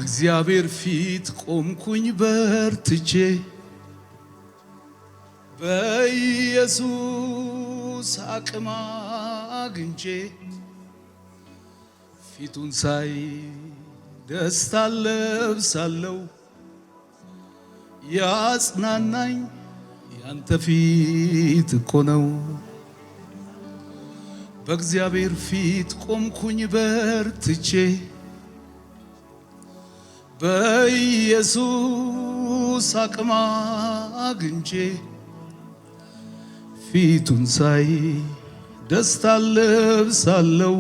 በእግዚአብሔር ፊት ቆምኩኝ በርትቼ በኢየሱስ አቅም አግኝቼ ፊቱን ሳይ ደስታ ለብሳለሁ ያጽናናኝ ያንተ ፊት እኮ ነው። በእግዚአብሔር ፊት ቆምኩኝ በርትቼ በኢየሱስ አቅም አግኝቼ ፊቱን ሳይ ደስታ ለብሳለሁ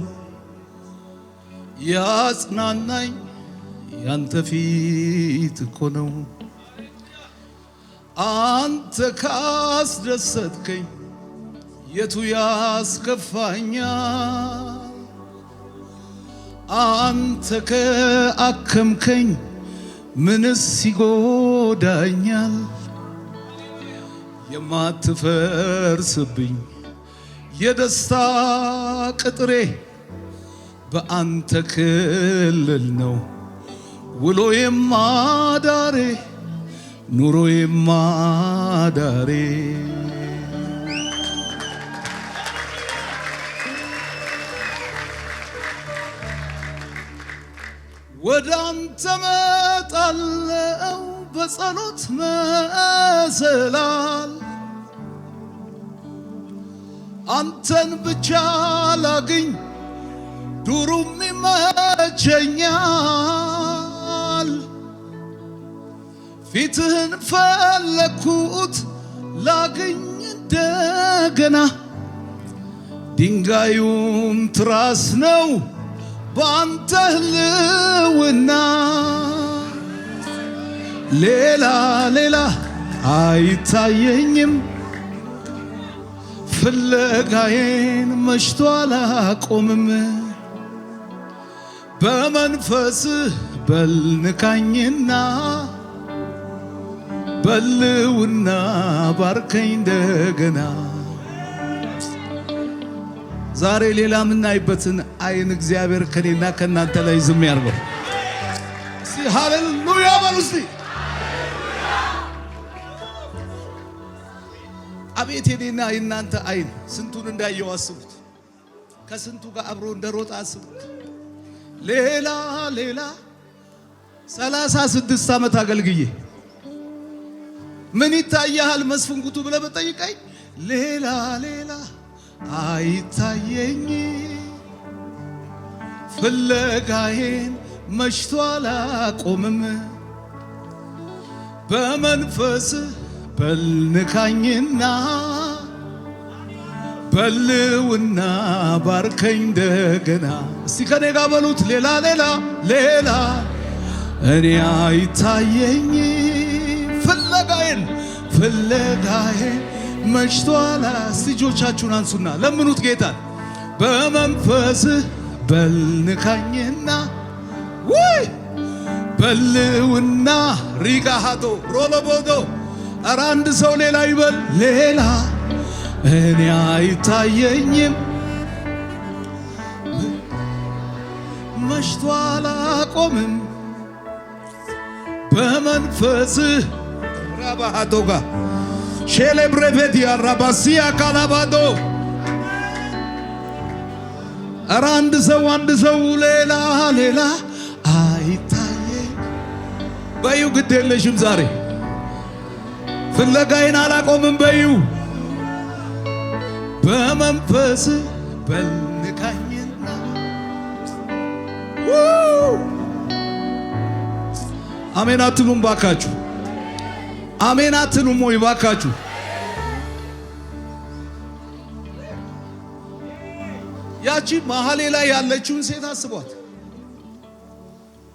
ያጽናናኝ ያንተ ፊት እኮ ነው። አንተ ካስደሰትከኝ የቱ ያስከፋኛል? አንተ ከአከምከኝ ምንስ ይጎዳኛል? የማትፈርስብኝ የደስታ ቅጥሬ በአንተ ክልል ነው ውሎዬም አዳሬ ኑሮዬም አዳሬ። ወደ አንተ መጣለው በጸሎት መሰላል አንተን ብቻ ላግኝ ዱሩም ይመቸኛል። ፊትህን ፈለኩት ላግኝ እንደገና ድንጋዩም ትራስ ነው በአንተ ህልውና። ሌላ ሌላ አይታየኝም ፍለጋዬን መሽቶ አላቆምም። በመንፈስህ በልንካኝና በልውና ባርከኝ እንደገና። ዛሬ ሌላ ምናይበትን አይን እግዚአብሔር ከኔና ከናንተ ላይ ዝም ያርገው። እስቲ ሃሌሉያ በሉ እስቲ። አቤት የኔና የናንተ አይን ስንቱን እንዳየው አስቡት። ከስንቱ ጋር አብሮ እንደሮጣ አስቡት። ሌላ ሌላ 36 ዓመት አገልግዬ ምን ይታያል መስፍን ጉቱ ብለህ በጠይቀኝ ሌላ ሌላ አይታየኝ ፍለጋዬን መሽቶ አላቆምም። በመንፈስ በልንካኝና በልውና ባርከኝ እንደገና። እስቲ ከኔ ጋር በሉት ሌላ ሌላ ሌላ እኔ አይታየኝ ፍለጋዬን መሽቷል። እስቲ እጆቻችሁን አንሱና ለምኑት ጌታን። በመንፈስህ በልንካኝና ወይ በልውና ሪጋሃቶ ሮሎቦዶ። ኧረ አንድ ሰው ሌላ ይበል ሌላ እኔ አይታየኝም መሽቷል አቆምም። በመንፈስህ ራባሃቶጋ ሼሌብሬቬት ያራባሲያ ካላባዶ። ኧረ አንድ ሰው ሌላ ሌላ አይታየኝ በዩ። ግድ የለሽም ዛሬ ፍለጋዬን አላቆምም በዩ። በመንፈስ በልንካኝና አሜን አትሉም ባካችሁ? አሜን አትሉም ወይ ባካችሁ? ያቺ መሐሌ ላይ ያለችውን ሴት አስቧት።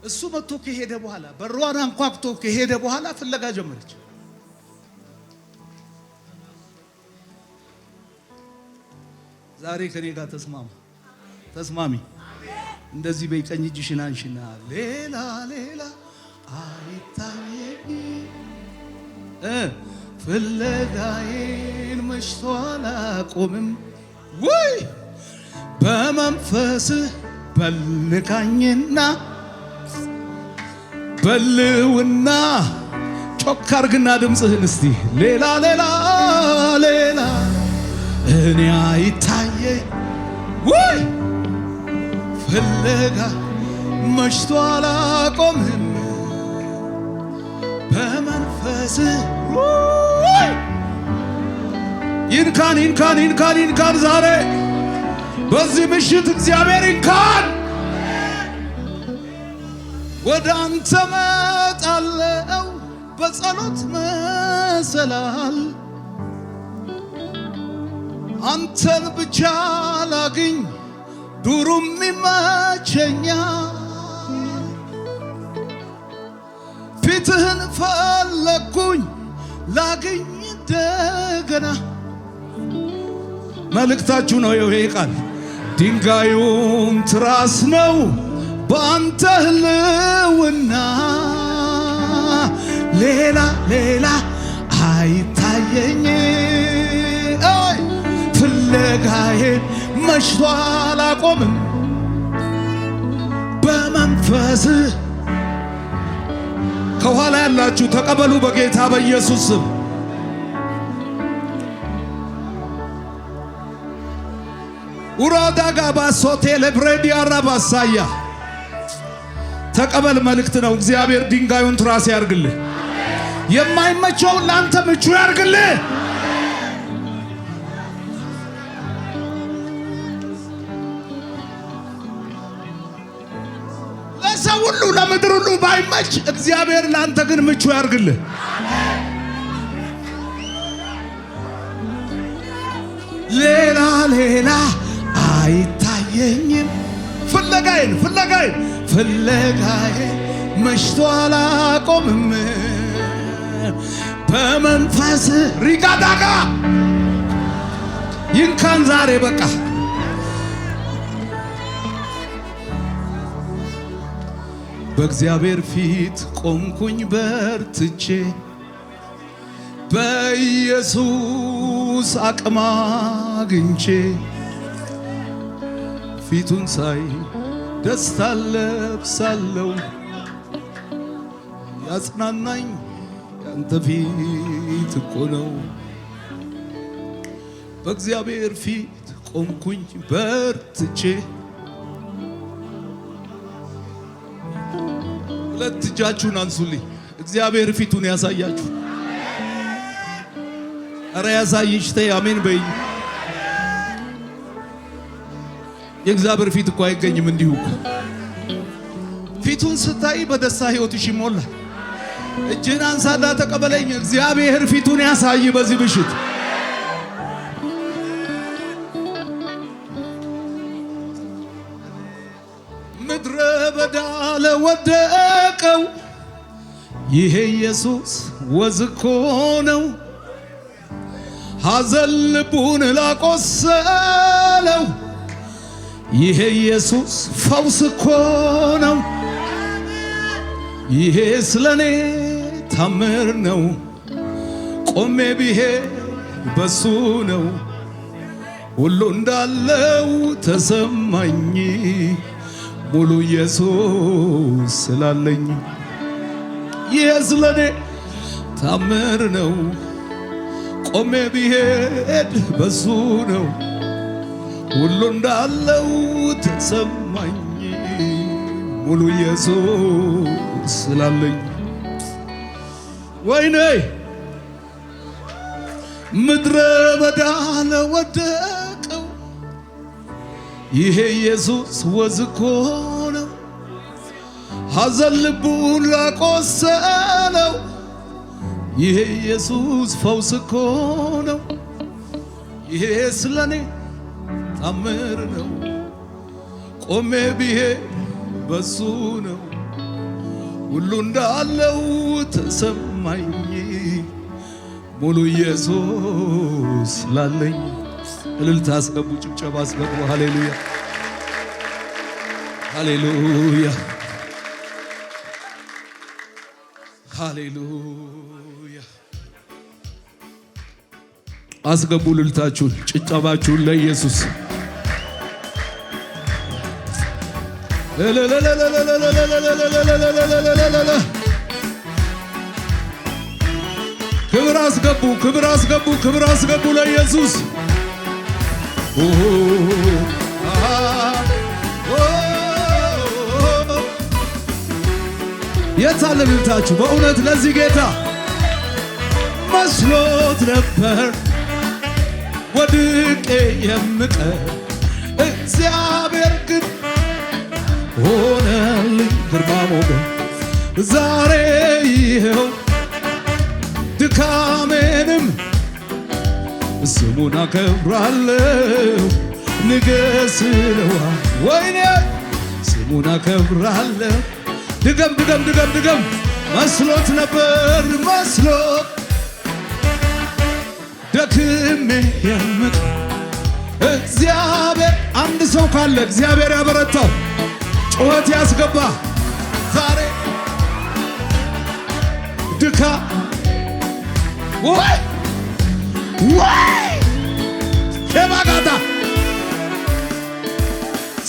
እሱ መጥቶ ከሄደ በኋላ በሯን አንኳኩቶ ከሄደ በኋላ ፍለጋ ጀመረች። ዛሬ ከኔ ጋር ተስማሚ። እንደዚህ በቀኝ እጅሽን አንሺና ሌላ ሌላ አይታየኝ ፍለጋዬን መሽቶ አላቆምም ወይ በመንፈስህ በልካኝና በልውና ጮክ አርግና ድምፅህን እስቲ ሌላ ሌላ ሌላ እኔ አይታየኝ ወይ ፍለጋ መሽቶ አላቆምም በመንፈስ ይንካን ይንካን ይንካን ይንካን ዛሬ በዚህ ምሽት እግዚአብሔር ይንካን። ወደ አንተ መጣለው በጸሎት መሰላል አንተን ብቻ ላግኝ ዱሩም ይመቸኛል። ፊትህን ፈለግኩኝ ላግኝ እንደገና። መልእክታችሁ ነው ይሄ ቃል። ድንጋዩም ትራስ ነው በአንተ ህልውና ሌላ ሌላ አይታየኝ ፍለጋዬ መሽቶ አላቆምም በመንፈስ። ከኋላ ያላችሁ ተቀበሉ በጌታ በኢየሱስ ስም። ኡራዳጋ ባሶቴ ለብሬዲ አራባሳያ ተቀበል መልእክት ነው። እግዚአብሔር ድንጋዩን ትራስ ያርግልህ። የማይመቸውን ላንተ ምቹ ያርግልህ። ለሰው ሁሉ ለምድር ሁሉ ባይመች እግዚአብሔር ላንተ ግን ምቹ ያርግልህ። ሌላ ሌላ አይታየኝም ፍለጋዬን መሽቶ አላቆምም በመንፈስ ሪጋዳጋ ይንካን ዛሬ በቃ በእግዚአብሔር ፊት ቆምኩኝ በርትቼ በኢየሱስ አቅም አግኝቼ ፊቱን ሳይ ደስታ ለብሳለሁ። ያጽናናኝ ያንተ ፊት እኮ ነው። በእግዚአብሔር ፊት ቆምኩኝ በርትቼ። ሁለት እጃችሁን አንሱልኝ። እግዚአብሔር ፊቱን ያሳያችሁ። አረ ያሳይሽ። ተይ አሜን በይ። የእግዚአብሔር ፊት እኮ አይገኝም እንዲሁ። ፊቱን ስታይ በደስታ ህይወትሽ ይሞላል። እጅህን አንሳና ተቀበለኝ። እግዚአብሔር ፊቱን ያሳይ በዚህ ምሽት። ምድረ በዳ ለወደቀው ይሄ ኢየሱስ ወዝ እኮ ነው። ሐዘን ልቡን ላቆሰለው ይሄ ኢየሱስ ፈውስ እኮ ነው። ይሄ ስለኔ ታምር ነው። ቆሜ ብሄድ በሱ ነው ሁሉ እንዳለው ተሰማኝ። ሙሉ ኢየሱስ ስላለኝ ይሄ ስለኔ ታምር ነው። ቆሜ ብሄድ በሱ ነው ሁሉ እንዳለው ተሰማኝ። ሙሉ ኢየሱስ ስላለኝ ወይኔ ምድረ በዳ ለወደቀው ይሄ ኢየሱስ ወዝ እኮ ነው። ሐዘን ልቡን ላቆሰለው ይሄ ኢየሱስ ፈውስ እኮ ነው። ይሄ ስለኔ ታምር ነው። ቆሜ ብሄድ በሱ ነው ሁሉ እንዳለው ተሰማኝ። ሙሉ ኢየሱስ ላለኝ እልልታ አስገቡ፣ ጭብጨባ አስገቡ። ሃሌሉያ ሃሌሉያ ሃሌሉያ። አስገቡ እልልታችሁን፣ ጭብጨባችሁን ለኢየሱስ። ክብር አስገቡ፣ ክብር አስገቡ፣ ክብር አስገቡ ለኢየሱስ። የት አለ ልልታችሁ? በእውነት ለዚህ ጌታ መስሎት ነበር ወድቄ የምቀር፣ እግዚአብሔር ግን ሆነልኝ ግርማ ሞገስ። ዛሬ ይኸው ድካሜንም ስሙን አከብራለሁ። ንገሥለዋ ወይኔ ስሙን አከብራለሁ። ድገም ድገም ድገም ድገም። መስሎት ነበር መስሎት ደክሜ የምቀር፣ እግዚአብሔር አንድ ሰው ካለ እግዚአብሔር ያበረታው፣ ጩኸት ያስገባ። ዛሬ ድካ ወይ ወይ የማጋታ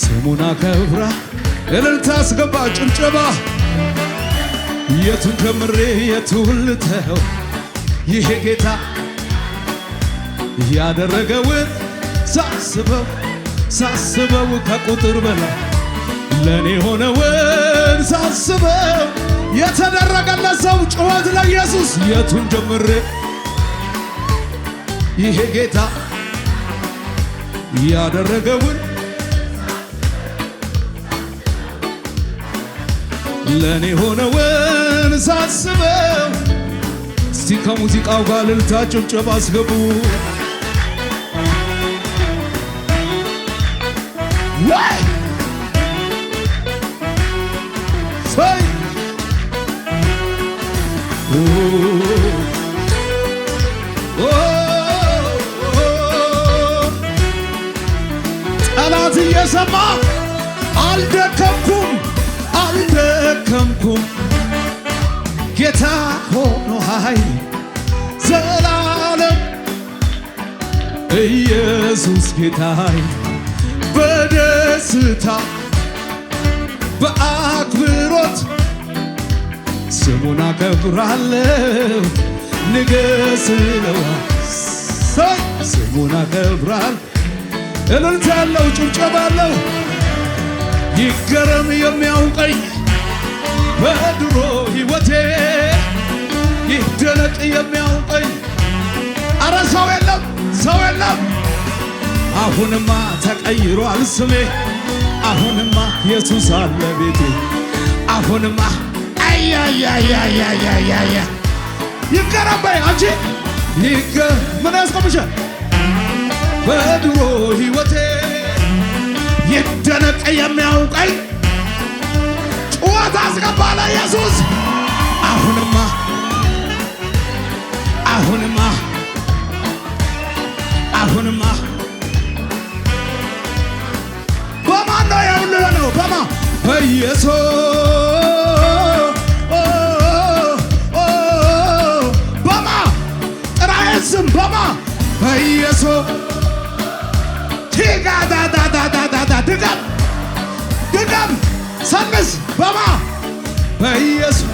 ስሙን አከብራ። እልልታ አስገባ፣ ጭብጨባ። የቱን ከምሬ የቱን ልተው? ይሄ ጌታ ያደረገውን ሳስበው ሳስበው ከቁጥር በላይ ለኔ ሆነውን ሳስበው የተደረገለት ሰው ጩኸት ለኢየሱስ። የቱን ጀምሬ ይሄ ጌታ ያደረገውን ለኔ ሆነውን ሳስበው። እስቲ ከሙዚቃው ጋር እልልታ ጭብጨባ አስገቡ። ወይ ሰይ ጠላት እየሰማ አልደከምኩም አልደከምኩም፣ ጌታ ሆኖ ኃይል ዘላለም ኢየሱስ ጌታዬ። በደስታ በአክብሮት ስሙን አከብራለሁ። ንገሥለዋ ስሙን አከብራለሁ። እልልታ ያለው ጭብጨባ አለው። ይገረም የሚያውቀኝ በድሮ ሕይወቴ፣ ይደነቅ የሚያውቀኝ። አረ ሰው የለም ሰው የለም። አሁንማ ተቀይሯል ስሜ፣ አሁንማ ኢየሱስ አለ ቤቴ። አሁንማ አያያያያያያ ይገረም በይ አንቺ ምን ያስቆምሻል? በድሮ ሕይወቴ ይደነቅ የሚያውቀኝ። ጩኸት አስገባ ለኢየሱስ። አሁንማ አሁንማ አሁንማ በማን ነው የሆነው? በማን? በኢየሱስ በማን? ጥራዬን ስም በማን? በኢየሱስ ቲጋዳዳዳዳዳ ድገም ድገም ሰንስ በማን? በኢየሱስ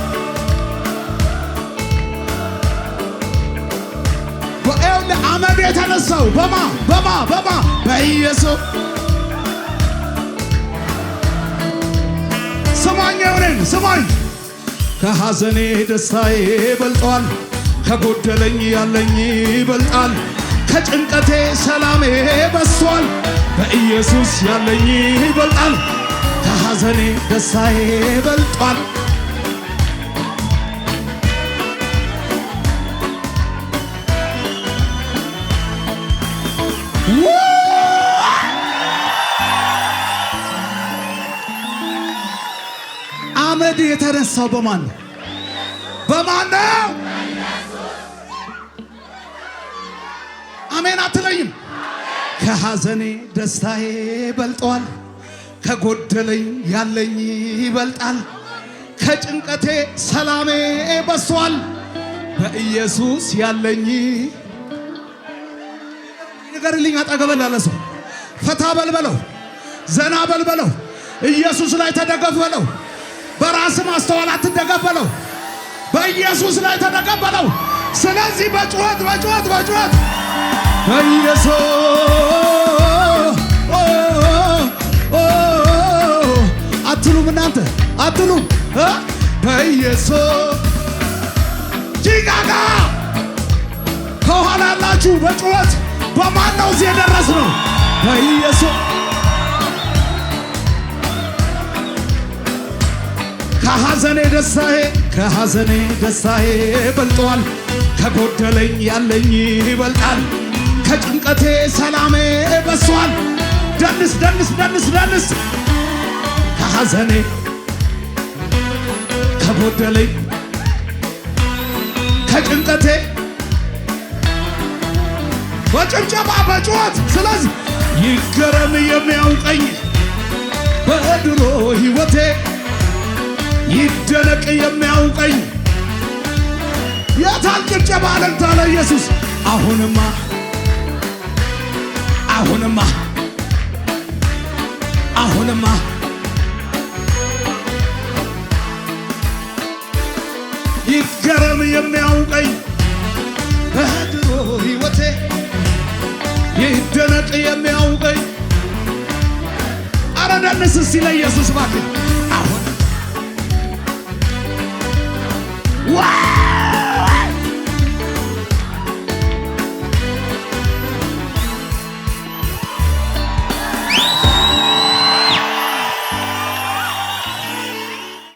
በኤውል አመድ የተነሳው በማን? በማን? በማን? በኢየሱስ ስማኝ የሆነን ስማኝ። ከሐዘኔ ደስታዬ በልጧል፣ ከጎደለኝ ያለኝ ይበልጣል። ከጭንቀቴ ሰላሜ በስቷል፣ በኢየሱስ ያለኝ ይበልጣል። ከሐዘኔ ደስታዬ በልጧል። አመድ የተነሳው በማን ነው? በማን ነው? አሜን አትለይም? ከሐዘኔ ደስታዬ በልጧል፣ ከጎደለኝ ያለኝ ይበልጣል። ከጭንቀቴ ሰላሜ በስቷል፣ በኢየሱስ ያለኝ። ንገርልኝ አጠገብ ላለ ሰው ፈታ በልበለው፣ ዘና በልበለው። ኢየሱስ ላይ ተደገፍ በለው። በራስ ማስተዋል አትደገፍ በለው። በኢየሱስ ላይ ተደገፍ በለው። ስለዚህ በጩኸት በኢየሱስ አትሉም እናንተ አትሉም? በኢየሱስ ጂጋጋ ከኋላ ያላችሁ በጩኸት በማን ነው እዚህ የደረስነው? በኢየሱስ ከሐዘኔ ደስታዬ በልጧል። ከጎደለኝ ያለኝ ይበልጣል። ከጭንቀቴ ሰላሜ በሷል። ደንስ ከሐዘኔ ከጎደለኝ ከጭንቀቴ በጭብጨባ በጩኸት ስለዚህ ይገረም የሚያውቀኝ በድሮ ሕይወቴ ይደነቅ የሚያውቀኝ የታል ጭብጨባ አለንታ ለኢየሱስ አሁንማ ይገረም የሚያውቀኝ በድሮ ሕይወቴ ይደነቅ የሚያውቀኝ አረ ደንስ እስቲ ለኢየሱስ ባክ አሁን